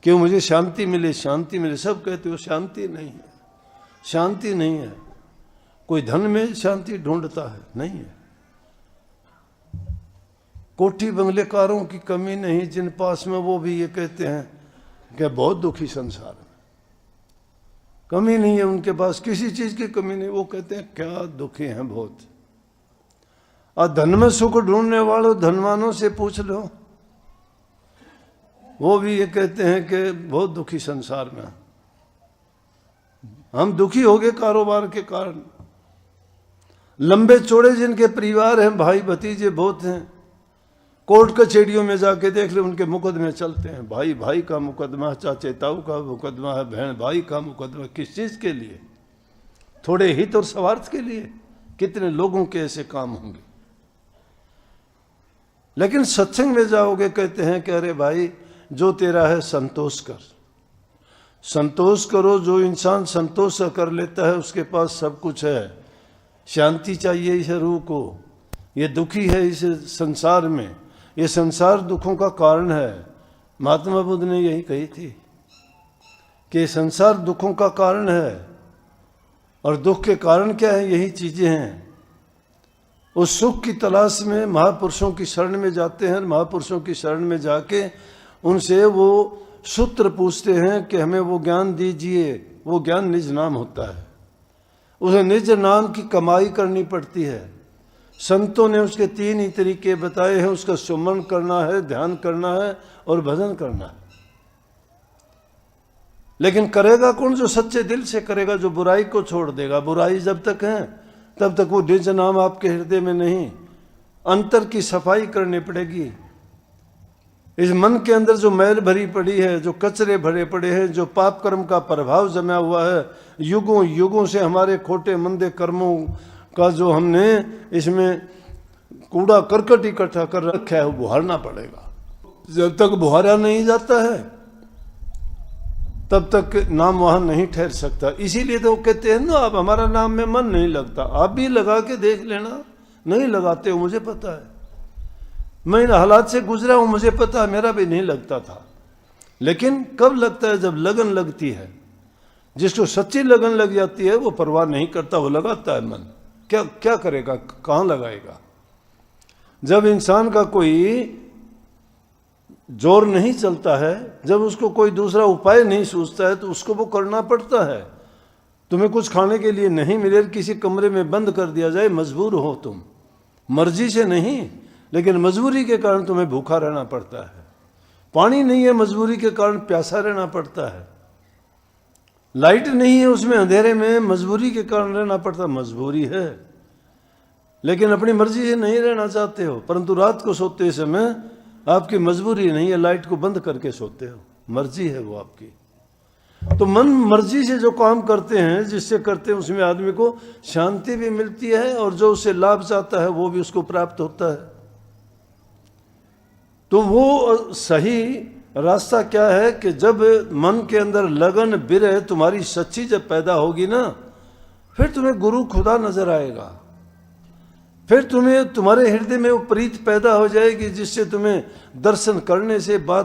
कि मुझे शांति मिले, शांति मिले। सब कहते हो शांति नहीं है, शांति नहीं है। कोई धन में शांति ढूंढता है? नहीं है। कोठी बंगलेकारों की कमी नहीं जिन पास में, वो भी ये कहते हैं कि बहुत दुखी संसार में, कमी नहीं है उनके पास, किसी चीज की कमी नहीं। वो कहते हैं क्या दुखी हैं बहुत। और धन में सुख ढूंढने वालों धनवानों से पूछ लो, वो भी ये कहते हैं कि बहुत दुखी संसार में। हम दुखी हो गए कारोबार के कारण। लंबे चौड़े जिनके परिवार हैं, भाई भतीजे बहुत हैं, कोर्ट कचहरियों में जाके देख ले, उनके मुकदमे चलते हैं। भाई भाई का मुकदमा, चाचे ताऊ का मुकदमा है, बहन भाई का मुकदमा। किस चीज के लिए? थोड़े हित और स्वार्थ के लिए। कितने लोगों के ऐसे काम होंगे। लेकिन सत्संग में जाओगे, कहते हैं कि अरे भाई जो तेरा है संतोष कर, संतोष करो। जो इंसान संतोष कर लेता है उसके पास सब कुछ है। शांति चाहिए इस रूह को। ये दुखी है इस संसार में, ये संसार दुखों का कारण है। महात्मा बुद्ध ने यही कही थी कि संसार दुखों का कारण है। और दुख के कारण क्या है? यही चीजें हैं। उस सुख की तलाश में महापुरुषों की शरण में जाते हैं। महापुरुषों की शरण में जाके उनसे वो सूत्र पूछते हैं कि हमें वो ज्ञान दीजिए। वो ज्ञान निज नाम होता है। उसे निज नाम की कमाई करनी पड़ती है। संतों ने उसके 3 ही तरीके बताए हैं। उसका सुमन करना है, ध्यान करना है और भजन करना है। लेकिन करेगा कौन? जो सच्चे दिल से करेगा, जो बुराई को छोड़ देगा। बुराई जब तक है तब तक वो निज नाम आपके हृदय में नहीं। अंतर की सफाई करनी पड़ेगी। इस मन के अंदर जो मैल भरी पड़ी है, जो कचरे भरे पड़े हैं, जो पाप कर्म का प्रभाव जमा हुआ है, युगों युगों से हमारे खोटे मंदे कर्मों का जो हमने इसमें कूड़ा करकट इकट्ठा कर रखा है, वो बुहारना पड़ेगा। जब तक बुहारा नहीं जाता है तब तक नाम वहां नहीं ठहर सकता। इसीलिए तो कहते हैं ना, आप हमारा नाम में मन नहीं लगता। आप भी लगा के देख लेना। नहीं लगाते हो, मुझे पता है। मैं इन हालात से गुजरा हूं, मुझे पता है, मेरा भी नहीं लगता था। लेकिन कब लगता है? जब लगन लगती है। जिसको सच्ची लगन लग जाती है वो परवाह नहीं करता, वो लगाता है मन। क्या क्या करेगा, कहां लगाएगा? जब इंसान का कोई जोर नहीं चलता है, जब उसको कोई दूसरा उपाय नहीं सूझता है, तो उसको वो करना पड़ता है। तुम्हें कुछ खाने के लिए नहीं मिले, किसी कमरे में बंद कर दिया जाए, मजबूर हो तुम, मर्जी से नहीं, लेकिन मजबूरी के कारण तुम्हें भूखा रहना पड़ता है। पानी नहीं है, मजबूरी के कारण प्यासा रहना पड़ता है। लाइट नहीं है, उसमें अंधेरे में मजबूरी के कारण रहना पड़ता। मजबूरी है, लेकिन अपनी मर्जी से नहीं रहना चाहते हो। परंतु रात को सोते समय आपकी मजबूरी नहीं है, लाइट को बंद करके सोते हो, मर्जी है वो आपकी। तो मन मर्जी से जो काम करते हैं, जिससे करते हैं, उसमें आदमी को शांति भी मिलती है और जो उससे लाभ चाहता है वो भी उसको प्राप्त होता है। तो वो सही रास्ता क्या है कि जब मन के अंदर लगन बिरह तुम्हारी सच्ची जब पैदा होगी ना, फिर तुम्हें गुरु खुदा नजर आएगा। फिर तुम्हें तुम्हारे हृदय में वो प्रीत पैदा हो जाएगी, जिससे तुम्हें दर्शन करने से, बात